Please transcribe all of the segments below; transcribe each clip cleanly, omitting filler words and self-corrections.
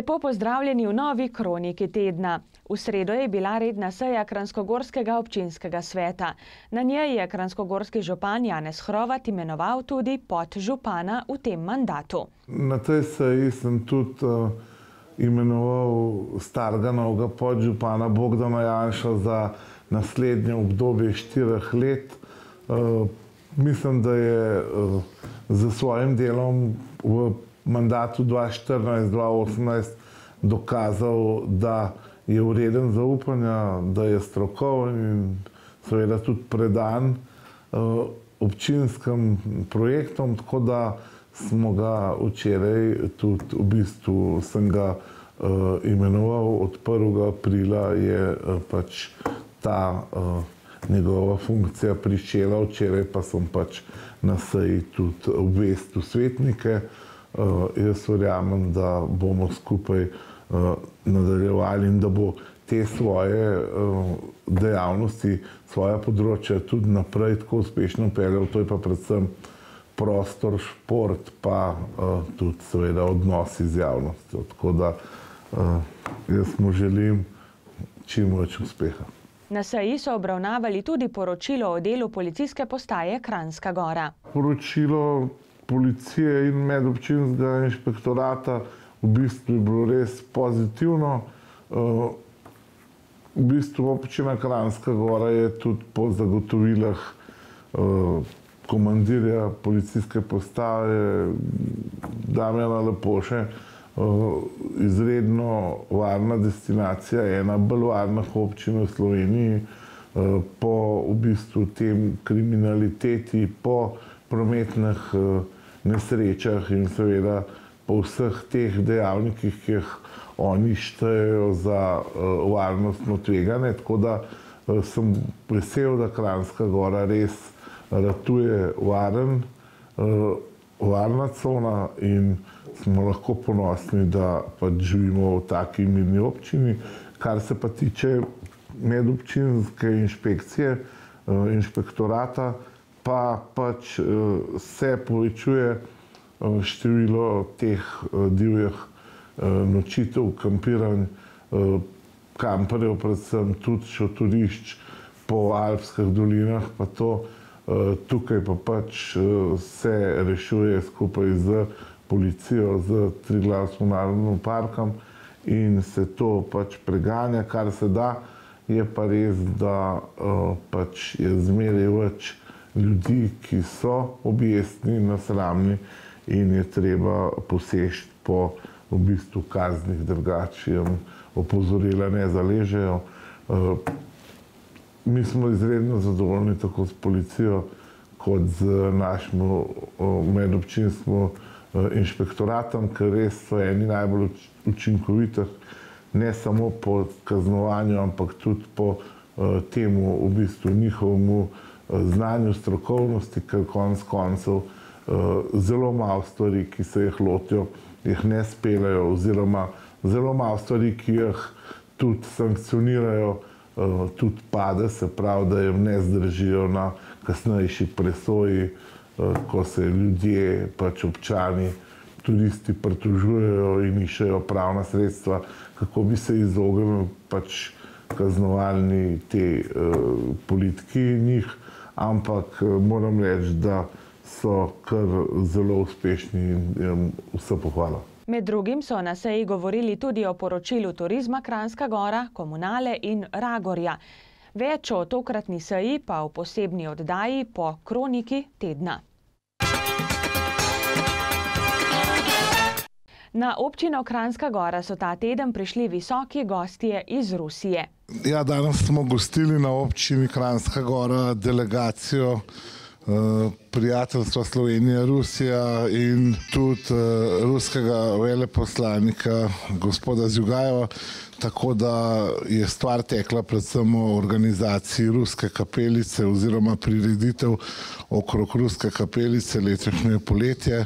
Lepo pozdravljeni v novi kroniki tedna. V sredo je bila redna seja Kranjskogorskega občinskega sveta. Na njej je kranjskogorski župan Janez Hrovat imenoval tudi podžupana v tem mandatu. Na tej seji sem tudi imenoval starega novega podžupana Bogdana Janša za naslednje obdobje 4 let. Mislim, da je za svojim delom v mandatu 2014-2018 dokazal, da je vreden zaupanja, da je strokoven in seveda tudi predan občinskim projektom, tako da smo ga včeraj tudi v bistvu sem ga imenoval. Od 1. aprila je pač ta njegova funkcija pričela, včeraj pa sem pač na seji tudi obvestil svetnike. Jaz verjamem, da bomo skupaj nadaljevali in da bo te svoje dejavnosti, svoja področja tudi naprej tako uspešno peljal. To je pa predvsem prostor, šport, pa tudi seveda odnosi z javnostjo. Tako da jaz mu želim čim več uspeha. Na seji so obravnavali tudi poročilo o delu policijske postaje Kranjska Gora. Poročilo policije in medobčinskega inšpektorata v bistvu je bilo res pozitivno. V bistvu občina Kranjska Gora je tudi po zagotovilah komandirja policijske postaje Damjana Lepoše izredno varna destinacija, ena bolj varnih občin v Sloveniji. Po v bistvu tem kriminaliteti, po prometnih nesrečah in seveda po vseh teh dejavnikih, ki jih oni štejejo za varnostno tvegane. Tako da sem vesel, da Kranjska Gora res ratuje varna cona in smo lahko ponosni, da pač živimo v taki mirni občini. Kar se pa tiče medobčinske inšpekcije, inšpektorata, pa pač se povečuje število teh divjih nočitev, kampiranj, kamperjev, predvsem tudi šotorišč po alpskih dolinah, pa to tukaj pa pač se rešuje skupaj z policijo, z Triglavskim narodnim parkom in se to pač preganja, kar se da. Je pa res, da pač je zmeraj več ljudi, ki so objestni, nesramni in je treba poseči po v bistvu kaznih, drugače jim opozorila ne zaležejo. Mi smo izredno zadovoljni tako s policijo kot z našim medobčinskim inšpektoratom, ker res so eni najbolj učinkovitih, ne samo po kaznovanju, ampak tudi po temu v bistvu njihovemu znanju, strokovnosti, ker konec koncev zelo malo stvari, ki se jih lotijo, jih ne speljajo, oziroma zelo malo stvari, ki jih tudi sankcionirajo, tudi pade, se pravi, da jim ne zdržijo na kasnejši presoji, ko se ljudje, pač občani, turisti pritožujejo in iščejo pravna sredstva, kako bi se izognili pač kaznovalni te politiki njih, ampak moram reči, da so kar zelo uspešni in vse pohvala. Med drugim so na seji govorili tudi o poročilu Turizma Kranjska Gora, Komunale in Ragorja. Več o tokratni seji pa v posebni oddaji po kroniki tedna. Na občino Kranjska Gora so ta teden prišli visoki gostje iz Rusije. Ja, danes smo gostili na občini Kranjska Gora delegacijo prijateljstva Slovenija-Rusija in tudi ruskega veleposlanika gospoda Zjugajeva, tako da je stvar tekla predvsem o organizaciji Ruske kapelice oziroma prireditev okrog Ruske kapelice letošnje poletje.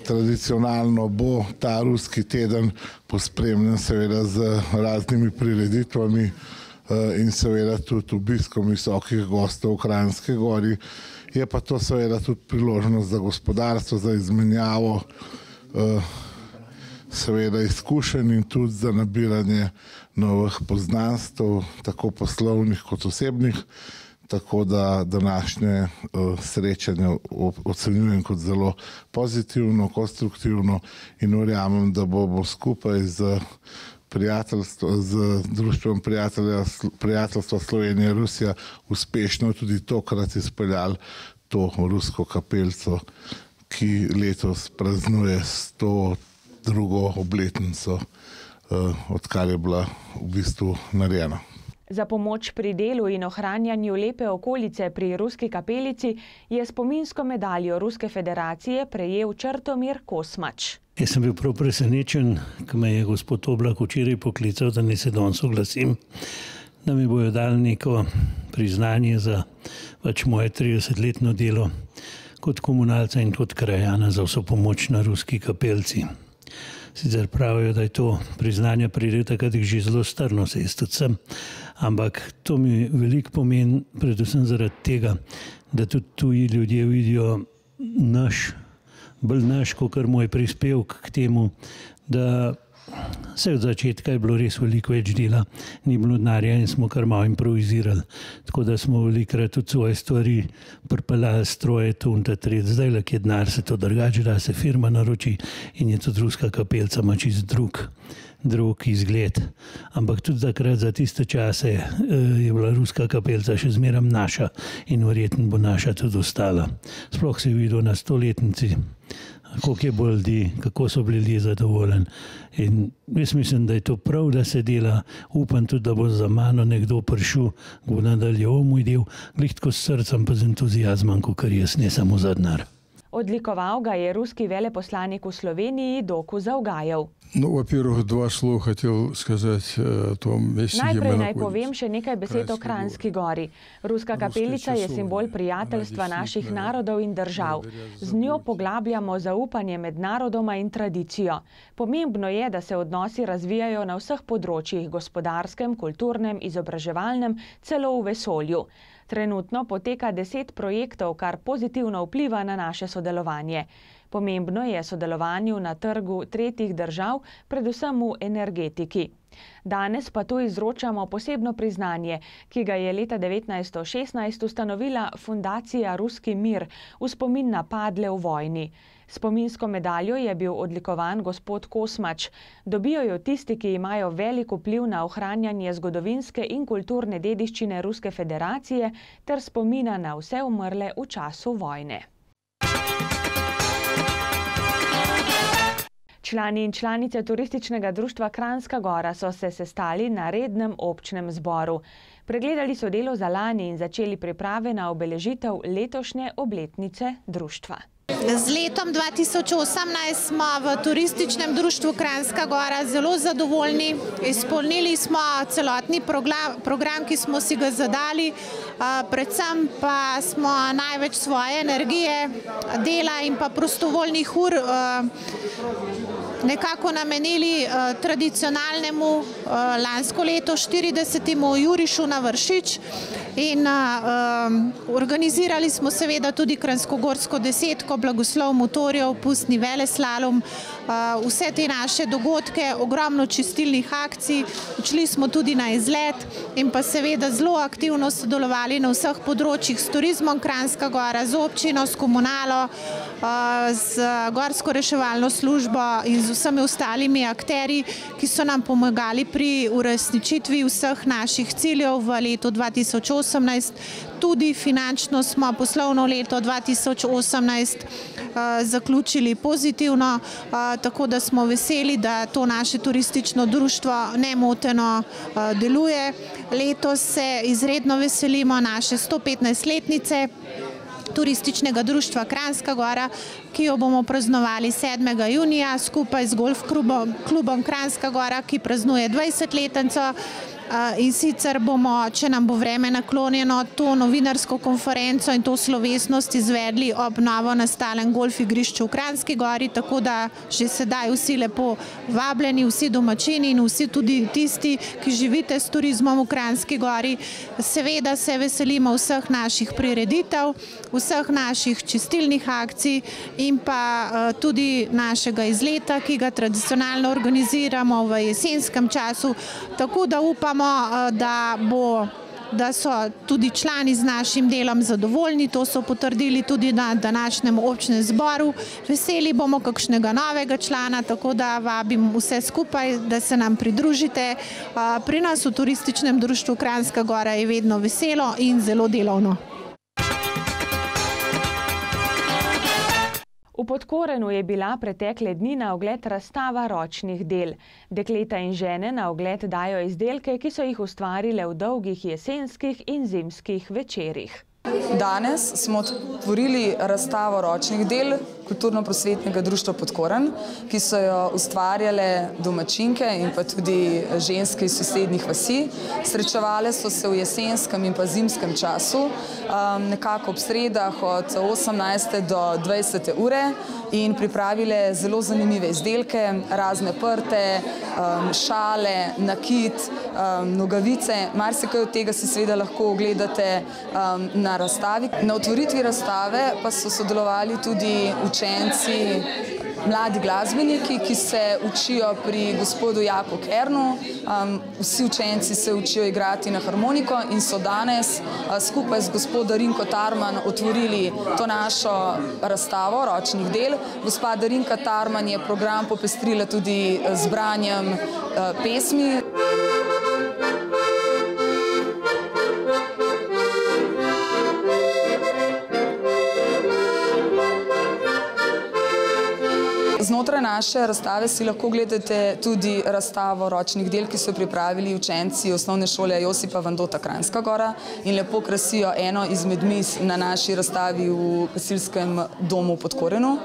Tradicionalno bo ta ruski teden pospremljen seveda z raznimi prireditvami in seveda tudi obiskom visokih gostov v Kranjski Gori. Je pa to seveda tudi priložnost za gospodarstvo, za izmenjavo seveda izkušenj in tudi za nabiranje novih poznanstv, tako poslovnih kot osebnih. Tako da današnje srečanje ocenjujem kot zelo pozitivno, konstruktivno in verjamem, da bomo skupaj z Društvom prijateljstva Slovenija-Rusija uspešno tudi tokrat izpeljali to rusko kapelico, ki letos praznuje 102. obletnico, odkar je bila v bistvu narejena. Za pomoč pri delu in ohranjanju lepe okolice pri ruski kapelici je spominsko medaljo Ruske federacije prejel Črtomir Kosmač. Jaz sem bil prav presenečen, ko me je gospod Oblak včeraj poklical, da naj se danes oglasim, da mi bojo dali neko priznanje za moje 30-letno delo kot komunalca in kot krajana za vso pomoč na ruski kapelici. Sicer pravijo, da je to priznanje pride takrat že zelo strno, se jaz tudi sem, ampak to mi veliko pomeni, predvsem zaradi tega, da tudi tuji ljudje vidijo bolj naš, kakor moj prispevek k temu, da se od začetka je bilo res veliko več dela, ni bilo denarja in smo kar malo improvizirali. Tako da smo velikokrat tudi svoje stvari pripeljali, stroje, tu in ta tret. Zdaj, ki je denar, se to drugače da, se firma naroči in je tudi ruska kapelica, ima čist drug izgled. Ampak tudi takrat za tiste čase je bila ruska kapelica še zmeraj naša in verjetno bo naša tudi ostala. Sploh se je videl na 100-letnici, koliko je bilo ljudi, kako so bili ljudje zadovoljni. In jaz mislim, da je to prav, da se dela. Upam tudi, da bo za mano nekdo prišel, bo nadaljeval moj del, glih tako s srcem pa z entuzijazmom, kakor jaz, ne samo za denar. Odlikoval ga je ruski veleposlanik v Sloveniji Doku Zavgajev. Во-первых, два слова хотел сказать о том месте, где мы Najprej naj povem še nekaj besed o Kranjski gori. Ruska kapelica je simbol prijateljstva naših narodov in držav. Z njo poglabljamo zaupanje med narodoma in tradicijo. Pomembno je, da se odnosi razvijajo na vseh področjih, gospodarskem, kulturnem, izobraževalnem, celo v vesolju. Trenutno poteka 10 projektov, kar pozitivno vpliva na naše sodelovanje. Pomembno je sodelovanju na trgu tretjih držav, predvsem v energetiki. Danes pa tu izročamo posebno priznanje, ki ga je leta 1916 ustanovila Fundacija Ruski mir v spomin na padle v vojni. Spominsko medaljo je bil odlikovan gospod Kosmač. Dobijo jo tisti, ki imajo velik vpliv na ohranjanje zgodovinske in kulturne dediščine Ruske federacije ter spomina na vse umrle v času vojne. Člani in članice Turističnega društva Kranjska Gora so se sestali na rednem občnem zboru. Pregledali so delo za lani in začeli priprave na obeležitev letošnje obletnice društva. Z letom 2018 smo v Turističnem društvu Kranjska Gora zelo zadovoljni. Izpolnili smo celotni program, ki smo si ga zadali. Predvsem pa smo največ svoje energije, dela in pa prostovoljnih ur nekako namenili tradicionalnemu lansko leto 40. Jurišu na Vršič in organizirali smo seveda tudi kranjskogorsko desetko, blagoslov motorjev, pustni veleslalom, vse te naše dogodke, ogromno čistilnih akcij, šli smo tudi na izlet in pa seveda zelo aktivno sodelovali na vseh področjih s turizmom Kranjska Gora, z občino, s komunalo, z gorsko reševalno službo in z vsemi ostalimi akterji, ki so nam pomagali pri uresničitvi vseh naših ciljev v letu 2018. Tudi finančno smo poslovno leto 2018 zaključili pozitivno, tako da smo veseli, da to naše turistično društvo nemoteno deluje. Letos se izredno veselimo naše 115-letnice Turističnega društva Kranjska Gora, ki jo bomo praznovali 7. junija skupaj z golf klubom Kranjska Gora, ki praznuje 20-letnico. in sicer bomo, če nam bo vreme naklonjeno, to novinarsko konferenco in to slovesnost izvedli ob novo nastalem golf igrišču v Kranjski Gori, tako da že sedaj vsi lepo vabljeni, vsi domačini in vsi tudi tisti, ki živite s turizmom v Kranjski Gori. Seveda se veselimo vseh naših prireditev, vseh naših čistilnih akcij in pa tudi našega izleta, ki ga tradicionalno organiziramo v jesenskem času, tako da upamo, da so tudi člani z našim delom zadovoljni, to so potrdili tudi na današnjem občnem zboru. Veseli bomo kakšnega novega člana, tako da vabim vse skupaj, da se nam pridružite. Pri nas v Turističnem društvu Kranjska Gora je vedno veselo in zelo delovno. V Podkorenu je bila pretekle dni na ogled razstava ročnih del. Dekleta in žene na ogled dajo izdelke, ki so jih ustvarile v dolgih jesenskih in zimskih večerih. Danes smo otvorili razstavo ročnih del Kulturno-prosvetnega društva Podkoren, ki so jo ustvarjale domačinke in pa tudi ženske iz sosednjih vasi. Srečevale so se v jesenskem in pa zimskem času, nekako ob sredah od 18. do 20. ure in pripravile zelo zanimive izdelke, razne prte, šale, nakit, nogavice. Marsikaj od tega si seveda lahko ogledate na razstavi. Na otvoritvi razstave pa so sodelovali tudi učenci, mladi glasbeniki, ki se učijo pri gospodu Jaku Kernu. Vsi učenci se učijo igrati na harmoniko in so danes skupaj z gospodom Darinko Tarman otvorili to našo razstavo ročnih del. Gospa Darinka Tarman je program popestrila tudi z branjem pesmi. Znotraj naše razstave si lahko gledate tudi razstavo ročnih del, ki so pripravili učenci osnovne šole Josipa Vandota Kranjska Gora in lepo krasijo eno izmed miz na naši razstavi v gasilskem domu v Podkorenu.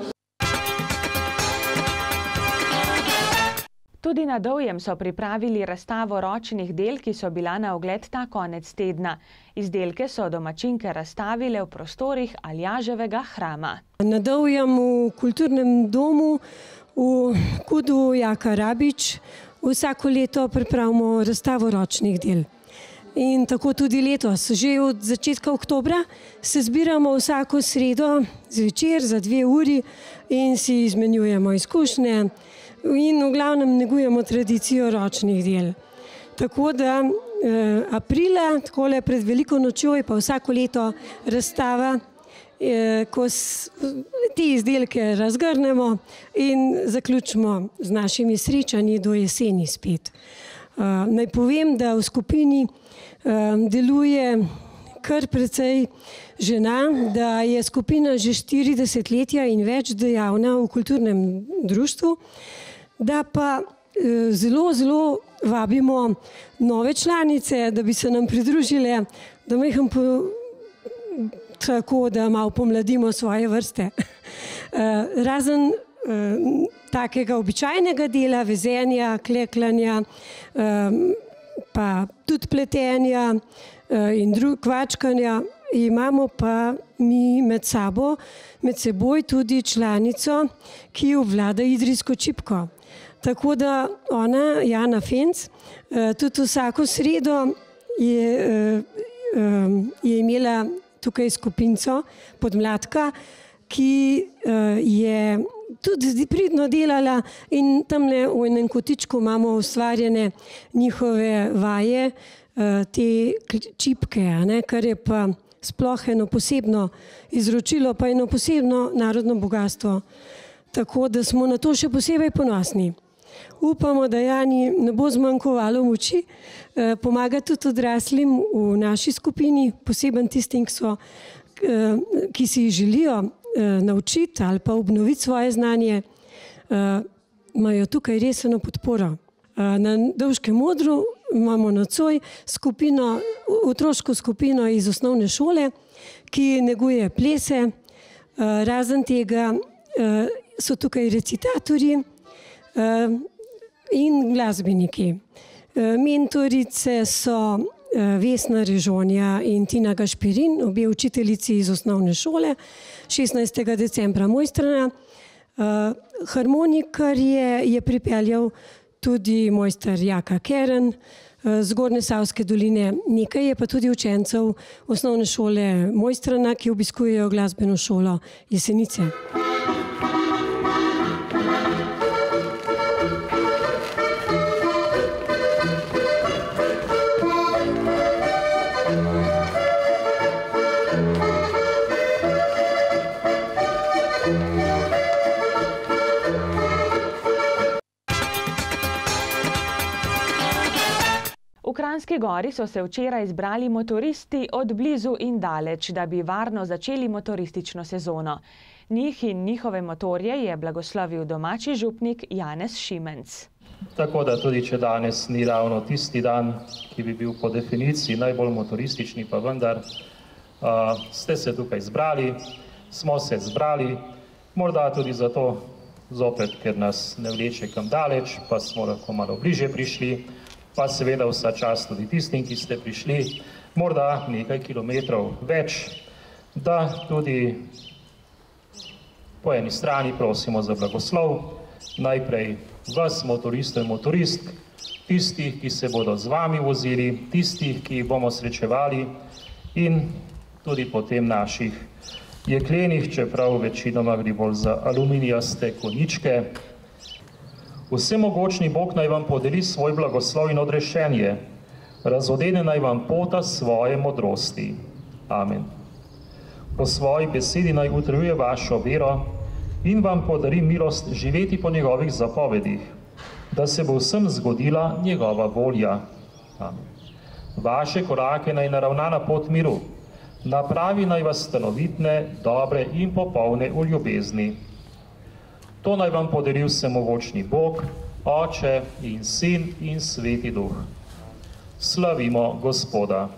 Tudi na Dovjem so pripravili razstavo ročnih del, ki so bila na ogled ta konec tedna. Izdelke so domačinke razstavile v prostorih Aljaževega hrama. Na Dovjem v kulturnem domu v Kudu Jaka Rabič vsako leto pripravimo razstavo ročnih del. In tako tudi letos, že od začetka oktobra, se zbiramo vsako sredo zvečer za 2 uri in si izmenjujemo izkušnje in v glavnem negujemo tradicijo ročnih del. Tako da aprila, takole pred veliko nočjo, je pa vsako leto razstava, ko te izdelke razgrnemo in zaključimo z našimi srečanji do jeseni spet. Naj povem, da v skupini deluje kar precej žena, da je skupina že 40 letja in več dejavna v kulturnem društvu, da pa zelo, zelo vabimo nove članice, da bi se nam pridružile, da meham tako, da malo pomladimo svoje vrste. Razen takega običajnega dela, vezenja, kleklanja, pa tudi pletenja in kvačkanja, imamo pa mi med seboj tudi članico, ki obvlada idrijsko čipko. Tako da ona, Jana Fenc, tudi vsako sredo je imela tukaj skupinco podmladka, ki je tudi pridno delala in tamle v enem kotičku imamo ustvarjene njihove vaje, te čipke, kar je pa sploh eno posebno izročilo, pa eno posebno narodno bogatstvo. Tako da smo na to še posebej ponosni. Upamo, da Jani ne bo zmanjkovalo moči, pomaga tudi odraslim v naši skupini, posebej tistim, ki si želijo naučiti ali pa obnoviti svoje znanje, imajo tukaj resno podporo. Na Dovškem odru imamo nocoj otroško skupino iz osnovne šole, ki neguje plese. Razen tega so tukaj recitatorji in glasbeniki. Mentorice so Vesna Režonja in Tina Gašpirin, obe učiteljici iz osnovne šole, 16. decembra Mojstrana. Harmonikar je pripeljal tudi mojster Jaka Keren z Zgornje Savske doline. Nekaj je pa tudi učencev osnovne šole Mojstrana, ki obiskujejo glasbeno šolo Jesenice. V Kranjski Gori so se včeraj zbrali motoristi od blizu in daleč, da bi varno začeli motoristično sezono. Njih in njihove motorje je blagoslovil domači župnik Janez Šimenc. Tako da tudi, če danes ni ravno tisti dan, ki bi bil po definiciji najbolj motoristični, pa vendar ste se tukaj zbrali, smo se zbrali, morda tudi zato, zopet, ker nas ne vleče kam daleč, pa smo lahko malo bliže prišli, pa seveda vsa čast tudi tistim, ki ste prišli, morda nekaj kilometrov več, da tudi po eni strani prosimo za blagoslov, najprej vas, motoristov in motoristk, tistih, ki se bodo z vami vozili, tistih, ki jih bomo srečevali in tudi potem naših jeklenih, čeprav večinoma gre bolj za aluminijaste konjičke. Vsemogočni Bog naj vam podeli svoj blagoslov in odrešenje, razodene naj vam pota svoje modrosti. Amen. Po svoji besedi naj utrjuje vašo vero in vam podari milost živeti po njegovih zapovedih, da se bo vsem zgodila njegova volja. Amen. Vaše korake naj naravna na pot miru, napravi naj vas stanovitne, dobre in popolne v ljubezni. To naj vam podari vsemogočni Bog, Oče in Sin in Sveti Duh. Slavimo Gospoda.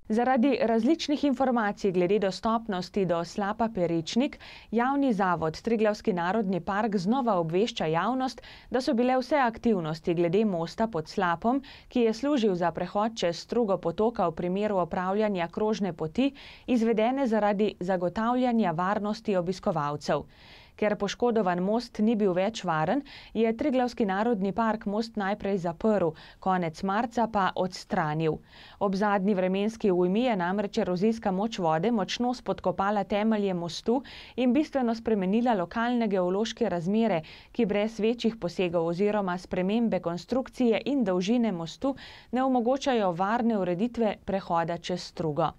Zaradi različnih informacij glede dostopnosti do slapa Peričnik, javni zavod Triglavski narodni park znova obvešča javnost, da so bile vse aktivnosti glede mosta pod slapom, ki je služil za prehod čez strugo potoka v primeru opravljanja krožne poti, izvedene zaradi zagotavljanja varnosti obiskovalcev. Ker poškodovan most ni bil več varen, je Triglavski narodni park most najprej zaprl, konec marca pa odstranil. Ob zadnji vremenski ujmi je namreč erozijska moč vode močno spodkopala temelje mostu in bistveno spremenila lokalne geološke razmere, ki brez večjih posegov oziroma spremembe konstrukcije in dolžine mostu ne omogočajo varne ureditve prehoda čez strugo.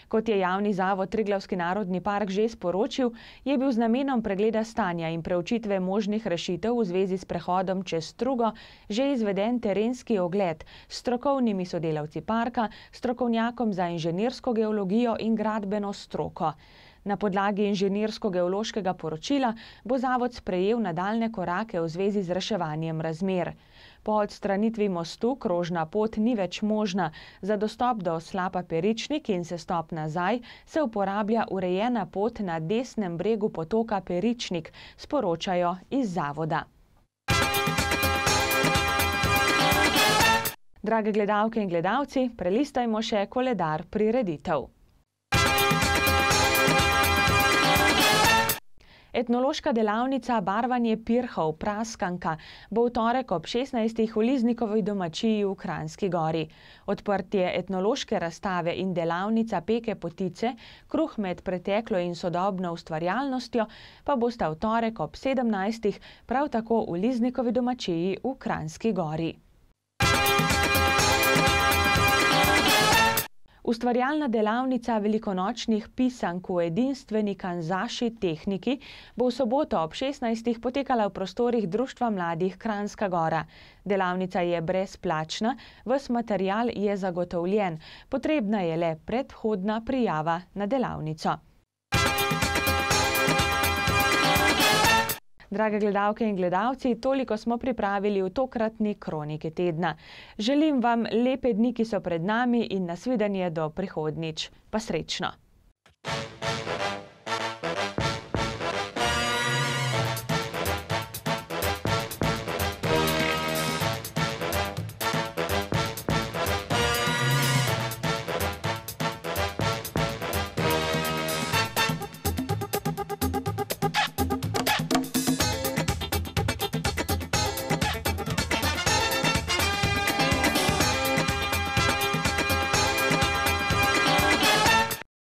Kot je javni zavod Triglavski narodni park že sporočil, je bil z namenom pregleda stanja in preučitve možnih rešitev v zvezi s prehodom čez strugo že izveden terenski ogled s strokovnimi sodelavci parka, strokovnjakom za inženirsko geologijo in gradbeno stroko. Na podlagi inženirsko-geološkega poročila bo zavod sprejel nadaljnje korake v zvezi z reševanjem razmer. Po odstranitvi mostu krožna pot ni več možna. Za dostop do slapa Peričnik in sestop nazaj se uporablja urejena pot na desnem bregu potoka Peričnik, sporočajo iz zavoda. Drage gledalke in gledalci, prelistajmo še koledar prireditev. Etnološka delavnica Barvanje pirhov Praskanka bo v torek ob 16. v Liznikovi domačiji v Kranjski Gori. Odprtje etnološke razstave in delavnica Peke potice, kruh med preteklo in sodobno ustvarjalnostjo, pa bosta v torek ob 17. prav tako v Liznikovi domačiji v Kranjski Gori. Ustvarjalna delavnica velikonočnih pisank v edinstveni kanzaši tehniki bo v soboto ob 16. potekala v prostorih Društva mladih Kranjska Gora. Delavnica je brezplačna, ves material je zagotovljen, potrebna je le predhodna prijava na delavnico. Drage gledalke in gledalci, toliko smo pripravili v tokratni Kroniki tedna. Želim vam lepe dni, ki so pred nami in nasvidenje do prihodnjič. Pa srečno!